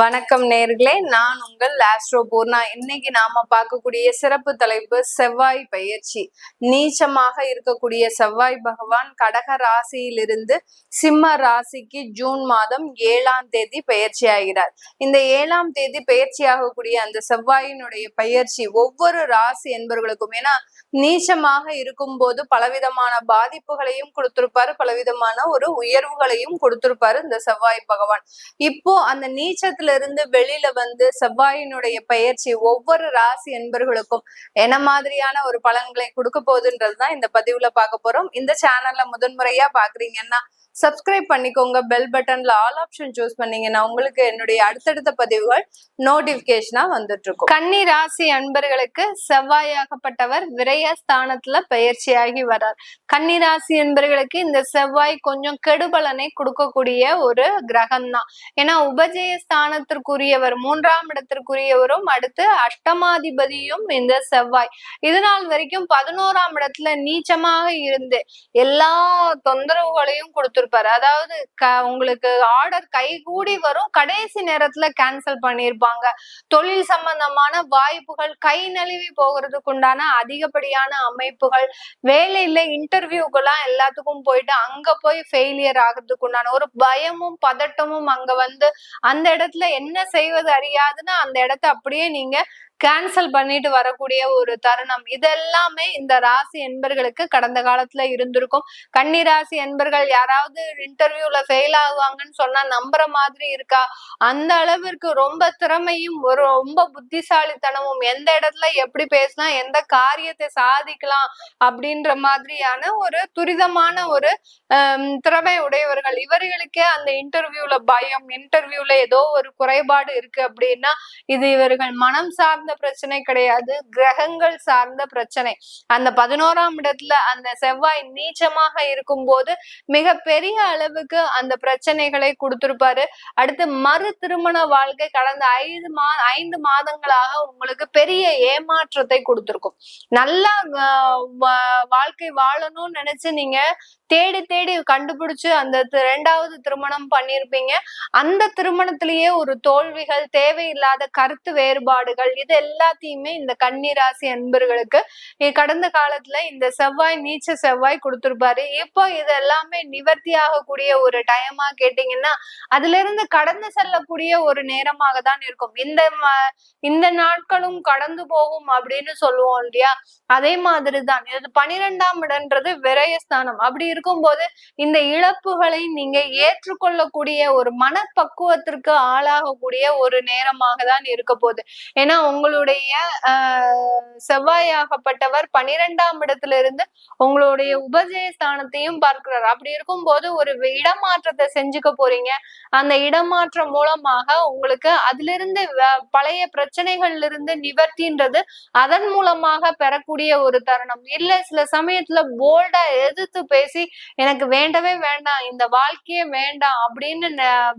வணக்கம் நேர்களே, நான் உங்கள் ஆஸ்ட்ரோ பூர்ணா. இன்னைக்கு நாம பார்க்கக்கூடிய சிறப்பு தலைப்பு செவ்வாய் பயிற்சி. நீச்சமாக இருக்கக்கூடிய செவ்வாய் பகவான் கடக ராசியிலிருந்து சிம்ம ராசிக்கு ஜூன் மாதம் 7ஆம் தேதி பயிற்சி ஆகிறார். இந்த 7ஆம் தேதி பயிற்சி ஆகக்கூடிய அந்த செவ்வாயினுடைய பயிற்சி ஒவ்வொரு ராசி என்பவர்களுக்கும், ஏன்னா நீச்சமாக இருக்கும் போது பலவிதமான பாதிப்புகளையும் கொடுத்திருப்பாரு, பலவிதமான ஒரு உயர்வுகளையும் கொடுத்திருப்பாரு இந்த செவ்வாய் பகவான். இப்போ அந்த நீச்சத்துல இருந்து வெளியில வந்து செவ்வாயினுடைய பயிற்சி ஒவ்வொரு ராசி என்பர்களுக்கும் என்ன மாதிரியான ஒரு பலன்களை கொடுக்க போகுதுன்றதுதான் இந்த பதிவுல பார்க்க போறோம். இந்த சேனல்ல முதன்முறையா பாக்குறீங்கன்னா சப்ஸ்கிரைப் பண்ணிக்கோங்க. பெல் பட்டன்ல ஆல் ஆப்ஷன் சூஸ் பண்ணீங்கன்னா உங்களுக்கு என்னுடைய அடுத்தடுத்த பதிவுகள் நோட்டிபிகேஷனா வந்துட்டு இருக்கும். கன்னி ராசி அன்பர்களுக்கு செவ்வாயாகப்பட்டவர் விரயஸ்தானத்துல பயிற்சியாகி வரார். கன்னி ராசி அன்பர்களுக்கு இந்த செவ்வாய் கொஞ்சம் கெடுபலனை கொடுக்கக்கூடிய ஒரு கிரகம் தான். ஏன்னா உபஜய ஸ்தானத்திற்குரியவர், 3ஆம் இடத்திற்குரியவரும் அடுத்து அஷ்டமாதிபதியும் இந்த செவ்வாய். இதனால் வரைக்கும் 11ஆம் இடத்துல நீச்சமாக இருந்து எல்லா தொந்தரவுகளையும் கொடுத்து இருப்பாரு. அதாவது உங்களுக்கு ஆர்டர் கைகூடி வரும், கடைசி நேரத்துல கேன்சல் பண்ணிருப்பாங்க. தொழில் சம்பந்தமான வாய்ப்புகள் கை நழுவி போகிறதுக்கு உண்டான அதிகப்படியான அமைப்புகள், வேலையில இன்டர்வியூக்கெல்லாம் எல்லாத்துக்கும் போயிட்டு அங்க போய் ஃபெயிலியர் ஆகிறதுக்கு உண்டான ஒரு பயமும் பதட்டமும் அங்க வந்து அந்த இடத்துல என்ன செய்வது அறியாதுன்னு அந்த இடத்த அப்படியே நீங்க கேன்சல் பண்ணிட்டு வரக்கூடிய ஒரு தருணம். இதெல்லாமே இந்த ராசி என்பர்களுக்கு கடந்த காலத்துல இருந்திருக்கும். கன்னி ராசி என்பர்கள் யாராவது இன்டர்வியூல ஃபெயில் ஆகுவாங்கன்னு சொன்னா நம்புற மாதிரி இருக்கா? அந்த அளவிற்கு ரொம்ப திறமையும் ஒரு ரொம்ப புத்திசாலித்தனமும், எந்த இடத்துல எப்படி பேசலாம், எந்த காரியத்தை சாதிக்கலாம் அப்படின்ற மாதிரியான ஒரு துரிதமான ஒரு திறமை உடையவர்கள். இவர்களுக்கே அந்த இன்டர்வியூல பயம், இன்டர்வியூல ஏதோ ஒரு குறைபாடு இருக்கு அப்படின்னா இது இவர்கள் மனம் சார்ந்த பிரச்சனை கிடையாது, கிரகங்கள் சார்ந்த பிரச்சனை. அந்த 11ஆம் இடத்துல அந்த செவ்வாய் நீச்சமாக இருக்கும் போது மிக பெரிய அளவுக்கு அந்த பிரச்சனைகளை கொடுத்திருப்பாரு. அடுத்து மறு திருமண வாழ்க்கை கடந்த 5 மாதங்களாக உங்களுக்கு பெரிய ஏமாற்றத்தை கொடுத்திருக்கும். நல்லா வாழ்க்கை வாழணும்னு நினைச்சு நீங்க தேடி தேடி கண்டுபிடிச்சு அந்த 2வது திருமணம் பண்ணிருப்பீங்க. அந்த திருமணத்திலேயே ஒரு தோல்விகள், தேவையில்லாத கருத்து வேறுபாடுகள், இது எல்லாத்தையுமே இந்த கன்னி ராசி அன்பர்களுக்கு கடந்த காலத்துல இந்த செவ்வாய் நீச்ச செவ்வாய் கொடுத்திருப்பாரு. இப்போ இது எல்லாமே நிவர்த்தி ஆகக்கூடிய ஒரு டைமா கேட்டீங்கன்னா அதுல இருந்து கடந்து செல்லக்கூடிய ஒரு நேரமாக தான் இருக்கும். இந்த நாட்களும் கடந்து போகும் அப்படின்னு சொல்லுவோம் இல்லையா? அதே மாதிரிதான் இது 12ஆம் இடம்ன்றது விரயஸ்தானம். அப்படி இருக்கும்போது இந்த இழப்புகளை நீங்க ஏற்றுக்கொள்ளக்கூடிய ஒரு மனப்பக்குவத்திற்கு ஆளாகக்கூடிய ஒரு நேரமாக தான் இருக்க போகுது. ஏன்னா உங்களுடைய செவ்வாயாகப்பட்டவர் 12ஆம் இடத்துல இருந்து உங்களுடைய உபஜய ஸ்தானத்தையும் பார்க்கிறார். அப்படி இருக்கும் போது ஒரு இடமாற்றத்தை செஞ்சுக்க போறீங்க. அந்த இடமாற்றம் மூலமாக உங்களுக்கு அதுல இருந்து பழைய பிரச்சனைகள்ல இருந்து நிவர்த்தின்றது அதன் மூலமாக பெறக்கூடிய ஒரு தருணம். இல்ல சில சமயத்துல போல்டா எதிர்த்து பேசி எனக்கு வேண்டவே வேண்டாம், இந்த வாழ்க்கையே வேண்டாம் அப்படின்னு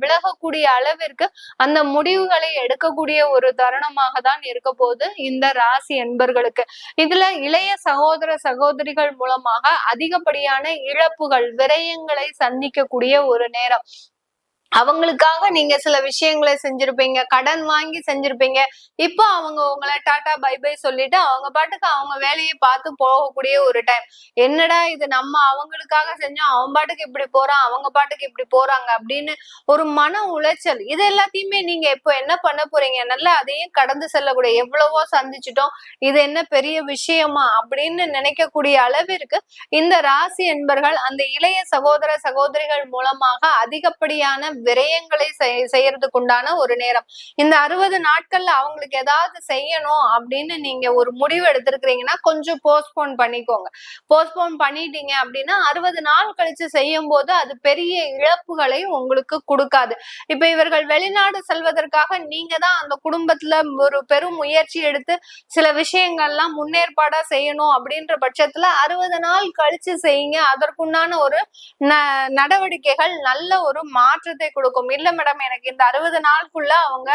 விலகக்கூடிய அளவிற்கு அந்த முடிவுகளை எடுக்கக்கூடிய ஒரு தருணமாக தான் இருக்க போது இந்த ராசி என்பர்களுக்கு. இதுல இளைய சகோதர சகோதரிகள் மூலமாக அதிகப்படியான இழப்புகள், விரயங்களை சந்திக்கக்கூடிய ஒரு நேரம். அவங்களுக்காக நீங்க சில விஷயங்களை செஞ்சிருப்பீங்க, கடன் வாங்கி செஞ்சிருப்பீங்க. இப்போ அவங்க உங்களை டாடா பை பை சொல்லிட்டு அவங்க பாட்டுக்கு அவங்க வேலையை பார்த்து போகக்கூடிய ஒரு டைம். என்னடா இது, நம்ம அவங்களுக்காக செஞ்சோம், அவன் பாட்டுக்கு இப்படி போறான், அவங்க பாட்டுக்கு இப்படி போறாங்க அப்படின்னு ஒரு மன உளைச்சல். இது எல்லாத்தையுமே நீங்க இப்போ என்ன பண்ண போறீங்க? நல்லா அதையும் கடந்து செல்லக்கூடிய, எவ்வளவோ சந்திச்சுட்டோம், இது என்ன பெரிய விஷயமா அப்படின்னு நினைக்கக்கூடிய அளவிற்கு இந்த ராசி என்பர்கள் அந்த இளைய சகோதர சகோதரிகள் மூலமாக அதிகப்படியான விரயங்களை செய்யறதுக்கு உண்டான ஒரு நேரம். இந்த 60 நாட்கள்ல அவங்களுக்கு ஏதாவது செய்யணும் அப்படின்னு நீங்க ஒரு முடிவு எடுத்திருக்கிறீங்கன்னா கொஞ்சம் போஸ்ட்போன் பண்ணிக்கோங்க. போஸ்ட்போன் பண்ணிட்டீங்க அப்படின்னா 60 நாள் கழிச்சு செய்யும் போது அது பெரிய இழப்புகளை உங்களுக்கு கொடுக்காது. இப்ப இவர்கள் வெளிநாடு செல்வதற்காக நீங்க தான் அந்த குடும்பத்துல ஒரு பெரும் முயற்சி எடுத்து சில விஷயங்கள்லாம் முன்னேற்பாடா செய்யணும் அப்படின்ற பட்சத்துல 60 நாள் கழிச்சு செய்யுங்க. அதற்குண்டான ஒரு நடவடிக்கைகள் நல்ல ஒரு மாற்றத்தை கொடுக்கும். இல்ல மேடம், எனக்கு இந்த 60 நாளுக்குள்ள அவங்க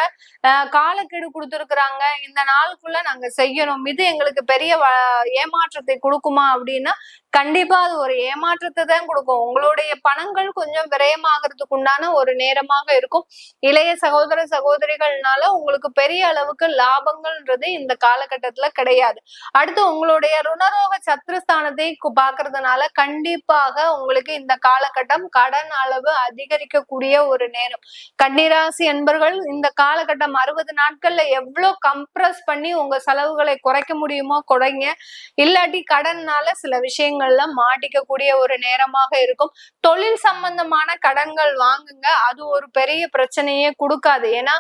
காலக்கெடு கொடுத்துருக்குறாங்க, இந்த நாளுக்குள்ள நாங்க செய்யணும், இது எங்களுக்கு பெரிய ஏமாற்றத்தை கொடுக்குமா அப்படின்னா கண்டிப்பா அது ஒரு ஏமாற்றத்தை தான் கொடுக்கும். உங்களுடைய பணங்கள் கொஞ்சம் விரயமாகறதுக்கு உண்டான ஒரு நேரமாக இருக்கும். இளைய சகோதர சகோதரிகள்னால உங்களுக்கு பெரிய அளவுக்கு லாபங்கள்ன்றது இந்த காலகட்டத்துல கிடையாது. அடுத்து உங்களுடைய ருணரோக சத்ருஸ்தானத்தை பாக்குறதுனால கண்டிப்பாக உங்களுக்கு இந்த காலகட்டம் கடன் அளவு அதிகரிக்கக்கூடிய ஒரு நேரம். கன்னிராசி என்பர்கள் இந்த காலகட்டம் 60 நாட்கள்ல எவ்வளவு கம்ப்ரஸ் பண்ணி உங்க செலவுகளை குறைக்க முடியுமோ குறைங்க. இல்லாட்டி கடன்னால சில விஷயங்கள்ல மாட்டிக்கக்கூடிய ஒரு நேரமாக இருக்கும். தொழில் சம்பந்தமான கடன்கள் வாங்குங்க, அது ஒரு பெரிய பிரச்சனையே கொடுக்காது. ஏன்னா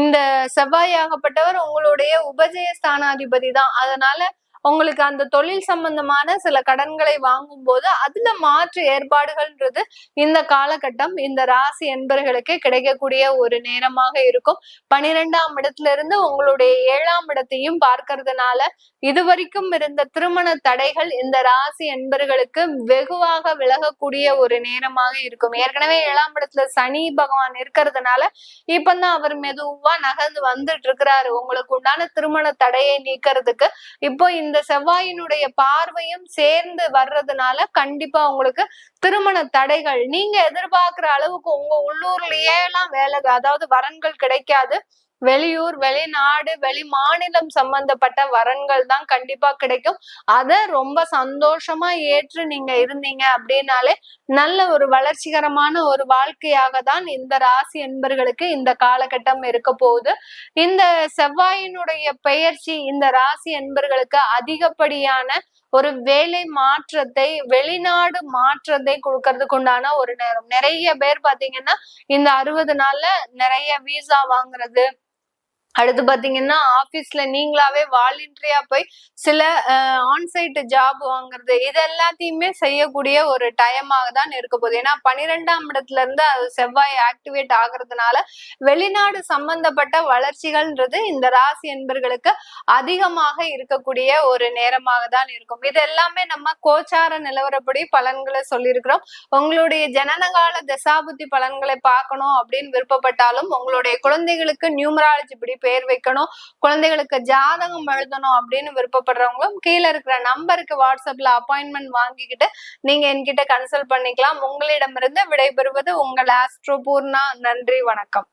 இந்த செவ்வாயாகப்பட்டவர் உங்களுடைய உபஜய ஸ்தானாதிபதி தான். அதனால உங்களுக்கு அந்த தொழில் சம்பந்தமான சில கடன்களை வாங்கும் போது அதுல மாற்று ஏற்பாடுகள்ன்றது இந்த காலகட்டம் இந்த ராசி என்பர்களுக்கு கிடைக்கக்கூடிய ஒரு நேரமாக இருக்கும். 12ஆம் இடத்துல இருந்து உங்களுடைய 7ஆம் இடத்தையும் பார்க்கறதுனால இதுவரைக்கும் இருந்த திருமண தடைகள் இந்த ராசி என்பர்களுக்கு வெகுவாக விலகக்கூடிய ஒரு நேரமாக இருக்கும். ஏற்கனவே 7ஆம் இடத்துல சனி பகவான் இருக்கிறதுனால இப்பதான் அவர் மெதுவா நகர்ந்து வந்துட்டு இருக்கிறாரு உங்களுக்கு உண்டான திருமண தடையை நீக்கிறதுக்கு. இப்போ இந்த செவ்வாயினுடைய பார்வையும் சேர்ந்து வர்றதுனால கண்டிப்பா உங்களுக்கு திருமண தடைகள் நீங்க எதிர்பார்க்கிற அளவுக்கு உங்க உள்ளூர்லயே எல்லாம் வேலை, அதாவது வரன்கள் கிடைக்காது. வெளியூர், வெளிநாடு, வெளி மாநிலம் சம்பந்தப்பட்ட வரன்கள் தான் கண்டிப்பா கிடைக்கும். அத ரொம்ப சந்தோஷமா ஏற்று நீங்க இருந்தீங்க அப்படின்னாலே நல்ல ஒரு வளர்ச்சிகரமான ஒரு வாழ்க்கையாக தான் இந்த ராசி என்பர்களுக்கு இந்த காலகட்டம் இருக்க போகுது. இந்த செவ்வாயினுடைய பெயர்ச்சி இந்த ராசி என்பர்களுக்கு அதிகப்படியான ஒரு வேலை மாற்றத்தை, வெளிநாடு மாற்றத்தை கொடுக்கறதுக்கு உண்டான ஒரு நேரம். நிறைய பேர் பாத்தீங்கன்னா இந்த 60 நாள்ல நிறைய விசா வாங்குறது, அடுத்து பாத்தீங்கன்னா ஆபீஸ்ல நீங்களாவே வாலண்டரியா போய் சில ஆன்சைட் ஜாப் வாங்குறது, இது எல்லாத்தையுமே செய்யக்கூடிய ஒரு டைமாக தான் இருக்க போகுது. ஏன்னா 12ஆம் இடத்துல இருந்து அது செவ்வாய் ஆக்டிவேட் ஆகுறதுனால வெளிநாடு சம்பந்தப்பட்ட வளர்ச்சிகள்ன்றது இந்த ராசி என்பர்களுக்கு அதிகமாக இருக்கக்கூடிய ஒரு நேரமாக தான் இருக்கும். இது எல்லாமே நம்ம கோச்சார நிலவரப்படி பலன்களை சொல்லியிருக்கிறோம். உங்களுடைய ஜனனகால தசாபுத்தி பலன்களை பார்க்கணும் அப்படின்னு விருப்பப்பட்டாலும் உங்களுடைய குழந்தைகளுக்கு நியூமராலஜி படி பேர் வைக்கணும், குழந்தைகளுக்கு ஜாதகம் எழுதணும் அப்படின்னு விருப்பப்படுறவங்களும் கீழே இருக்கிற நம்பருக்கு வாட்ஸ்அப்ல அப்பாயின்மெண்ட் வாங்கிக்கிட்டு நீங்க என்கிட்ட கன்சல்ட் பண்ணிக்கலாம். உங்களிடமிருந்து விடைபெறுவது உங்கள் ஆஸ்ட்ரோ பூர்ணா. நன்றி, வணக்கம்.